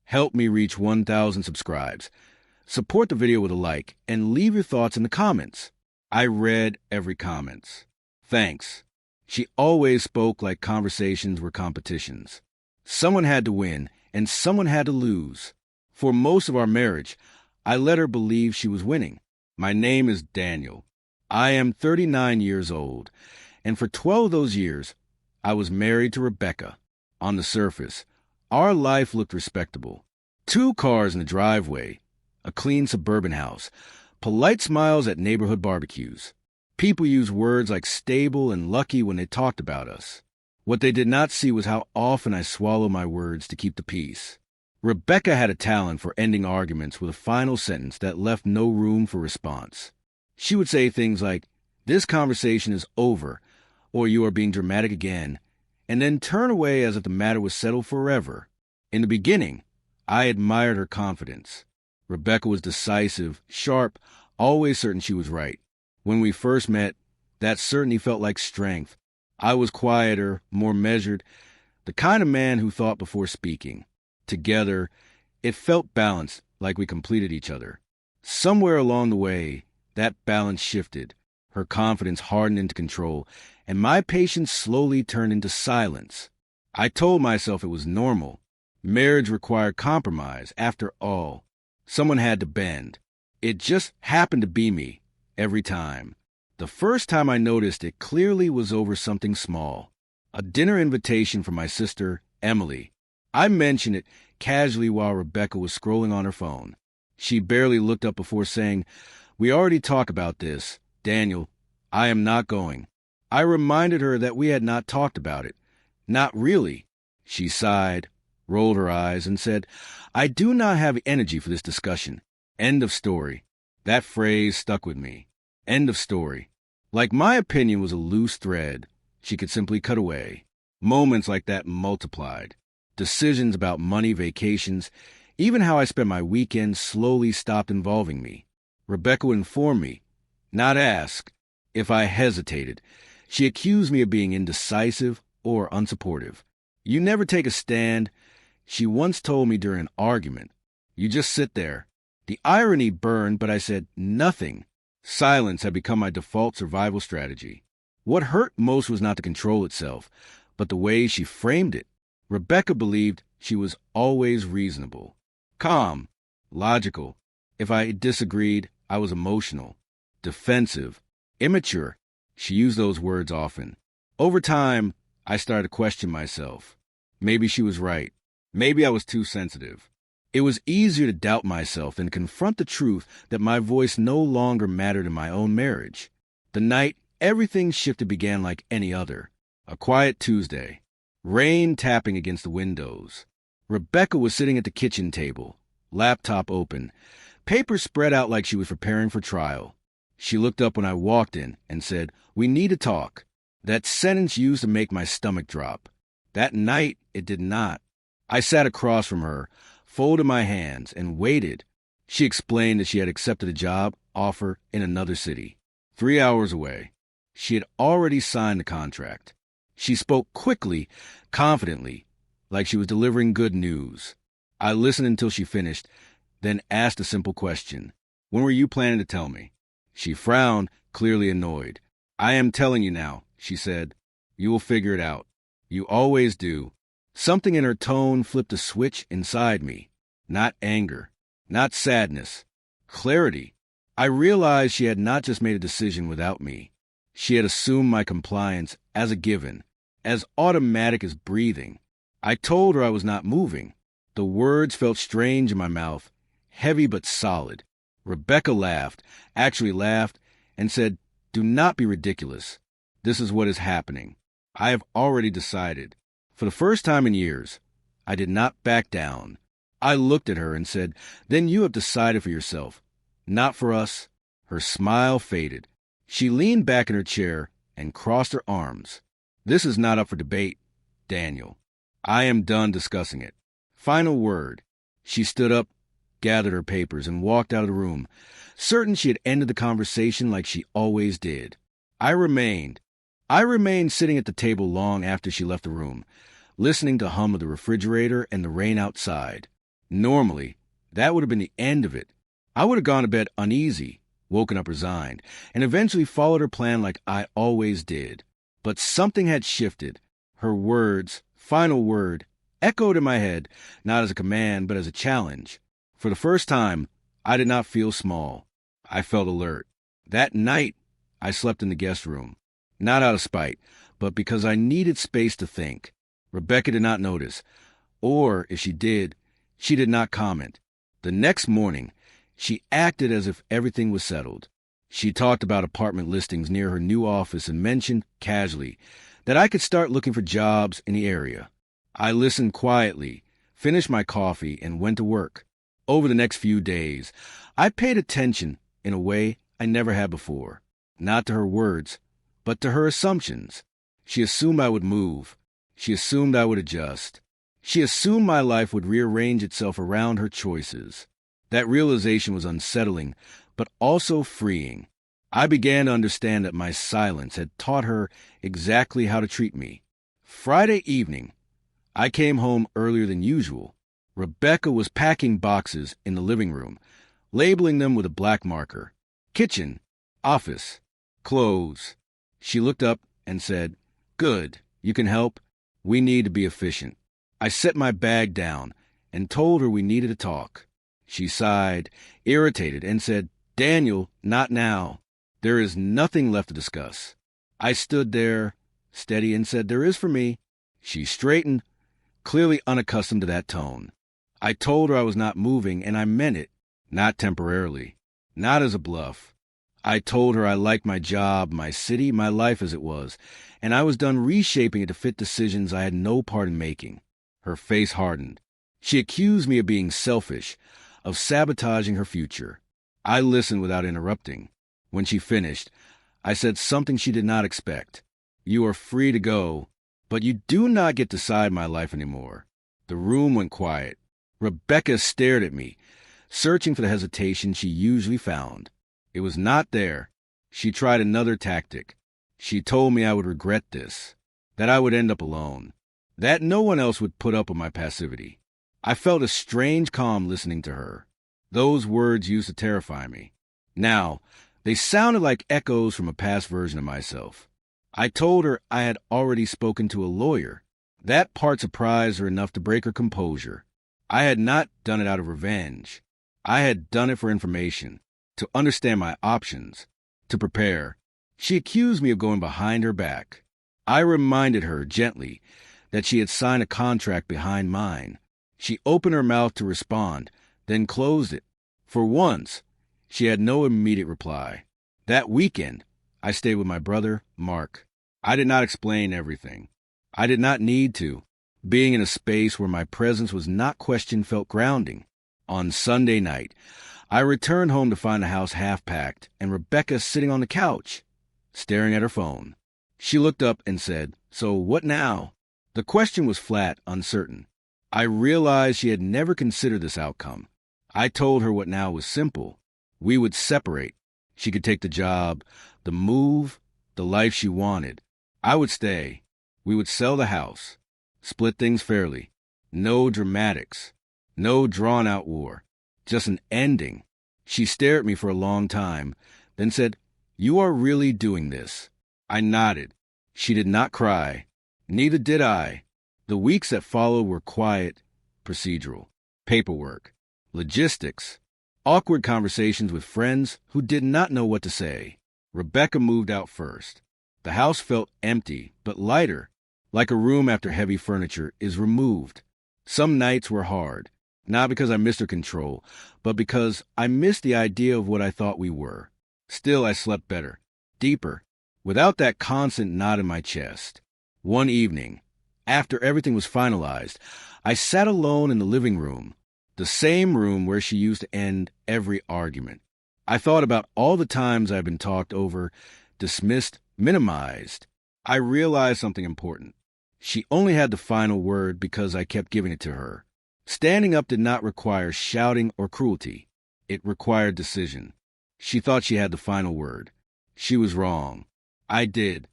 Help me reach 1,000 subscribes. Support the video with a like and leave your thoughts in the comments. I read every comment. Thanks. She always spoke like conversations were competitions. Someone had to win and someone had to lose. For most of our marriage, I let her believe she was winning. My name is Daniel. I am 39 years old, and for 12 of those years, I was married to Rebecca. On the surface, our life looked respectable. 2 cars in the driveway, a clean suburban house, polite smiles at neighborhood barbecues. People used words like stable and lucky when they talked about us. What they did not see was how often I swallowed my words to keep the peace. Rebecca had a talent for ending arguments with a final sentence that left no room for response. She would say things like, "This conversation is over," or "You are being dramatic again," and then turn away as if the matter was settled forever. In the beginning, I admired her confidence. Rebecca was decisive, sharp, always certain she was right. When we first met, that certainty felt like strength. I was quieter, more measured, the kind of man who thought before speaking. Together, it felt balanced, like we completed each other. Somewhere along the way, that balance shifted. Her confidence hardened into control, and my patience slowly turned into silence. I told myself it was normal. Marriage required compromise, after all. Someone had to bend. It just happened to be me, every time. The first time I noticed it clearly was over something small. A dinner invitation from my sister, Emily. I mentioned it casually while Rebecca was scrolling on her phone. She barely looked up before saying, "We already talked about this. Daniel, I am not going." I reminded her that we had not talked about it. "Not really." She sighed, rolled her eyes, and said, "I do not have energy for this discussion." End of story. That phrase stuck with me. End of story. Like my opinion was a loose thread she could simply cut away. Moments like that multiplied. Decisions about money, vacations, even how I spent my weekends slowly stopped involving me. Rebecca would inform me, not ask, if I hesitated. She accused me of being indecisive or unsupportive. "You never take a stand," she once told me during an argument. "You just sit there." The irony burned, but I said nothing. Silence had become my default survival strategy. What hurt most was not the control itself, but the way she framed it. Rebecca believed she was always reasonable, calm, logical. If I disagreed, I was emotional, defensive, immature. She used those words often. Over time, I started to question myself. Maybe she was right. Maybe I was too sensitive. It was easier to doubt myself than to confront the truth that my voice no longer mattered in my own marriage. The night everything shifted began like any other. A quiet Tuesday. Rain tapping against the windows. Rebecca was sitting at the kitchen table, laptop open, papers spread out like she was preparing for trial. She looked up when I walked in and said, "We need to talk." That sentence used to make my stomach drop. That night, it did not. I sat across from her, folded my hands, and waited. She explained that she had accepted a job offer in another city, 3 hours away. She had already signed the contract. She spoke quickly, confidently, like she was delivering good news. I listened until she finished, then asked a simple question. "When were you planning to tell me?" She frowned, clearly annoyed. "I am telling you now," she said. "You will figure it out. You always do." Something in her tone flipped a switch inside me. Not anger, not sadness, clarity. I realized she had not just made a decision without me. She had assumed my compliance as a given, as automatic as breathing. I told her I was not moving. The words felt strange in my mouth, heavy but solid. Rebecca laughed, actually laughed, and said, "Do not be ridiculous. This is what is happening. I have already decided." For the first time in years, I did not back down. I looked at her and said, "Then you have decided for yourself, not for us." Her smile faded. She leaned back in her chair and crossed her arms. "This is not up for debate, Daniel. I am done discussing it. Final word." She stood up, gathered her papers, and walked out of the room, certain she had ended the conversation like she always did. I remained sitting at the table long after she left the room, listening to the hum of the refrigerator and the rain outside. Normally, that would have been the end of it. I would have gone to bed uneasy, woken up resigned, and eventually followed her plan like I always did. But something had shifted. Her words, final word, echoed in my head, not as a command, but as a challenge. For the first time, I did not feel small. I felt alert. That night, I slept in the guest room. Not out of spite, but because I needed space to think. Rebecca did not notice. Or, if she did not comment. The next morning, she acted as if everything was settled. She talked about apartment listings near her new office and mentioned, casually, that I could start looking for jobs in the area. I listened quietly, finished my coffee, and went to work. Over the next few days, I paid attention in a way I never had before. Not to her words, but to her assumptions. She assumed I would move. She assumed I would adjust. She assumed my life would rearrange itself around her choices. That realization was unsettling, but also freeing. I began to understand that my silence had taught her exactly how to treat me. Friday evening, I came home earlier than usual. Rebecca was packing boxes in the living room, labeling them with a black marker. Kitchen, office, clothes. She looked up and said, "Good, you can help. We need to be efficient." I set my bag down and told her we needed to talk. She sighed, irritated, and said, "Daniel, not now. There is nothing left to discuss." I stood there, steady, and said, "There is for me." She straightened, clearly unaccustomed to that tone. I told her I was not moving, and I meant it, not temporarily, not as a bluff. I told her I liked my job, my city, my life as it was, and I was done reshaping it to fit decisions I had no part in making. Her face hardened. She accused me of being selfish, of sabotaging her future. I listened without interrupting. When she finished, I said something she did not expect. "You are free to go, but you do not get to decide my life anymore." The room went quiet. Rebecca stared at me, searching for the hesitation she usually found. It was not there. She tried another tactic. She told me I would regret this, that I would end up alone, that no one else would put up with my passivity. I felt a strange calm listening to her. Those words used to terrify me. Now, they sounded like echoes from a past version of myself. I told her I had already spoken to a lawyer. That part surprised her enough to break her composure. I had not done it out of revenge. I had done it for information, to understand my options, to prepare. She accused me of going behind her back. I reminded her gently that she had signed a contract behind mine. She opened her mouth to respond, then closed it. For once, she had no immediate reply. That weekend, I stayed with my brother, Mark. I did not explain everything. I did not need to. Being in a space where my presence was not questioned felt grounding. On Sunday night, I returned home to find the house half-packed and Rebecca sitting on the couch, staring at her phone. She looked up and said, "So what now?" The question was flat, uncertain. I realized she had never considered this outcome. I told her what now was simple. We would separate. She could take the job, the move, the life she wanted. I would stay. We would sell the house, split things fairly. No dramatics, no drawn-out war, just an ending. She stared at me for a long time, then said, "You are really doing this?" I nodded. She did not cry. Neither did I. The weeks that followed were quiet, procedural, paperwork, logistics, awkward conversations with friends who did not know what to say. Rebecca moved out first. The house felt empty, but lighter, like a room after heavy furniture is removed. Some nights were hard, not because I missed her control, but because I missed the idea of what I thought we were. Still, I slept better, deeper, without that constant knot in my chest. One evening, after everything was finalized, I sat alone in the living room, the same room where she used to end every argument. I thought about all the times I've been talked over, dismissed, minimized. I realized something important. She only had the final word because I kept giving it to her. Standing up did not require shouting or cruelty. It required decision. She thought she had the final word. She was wrong. I did.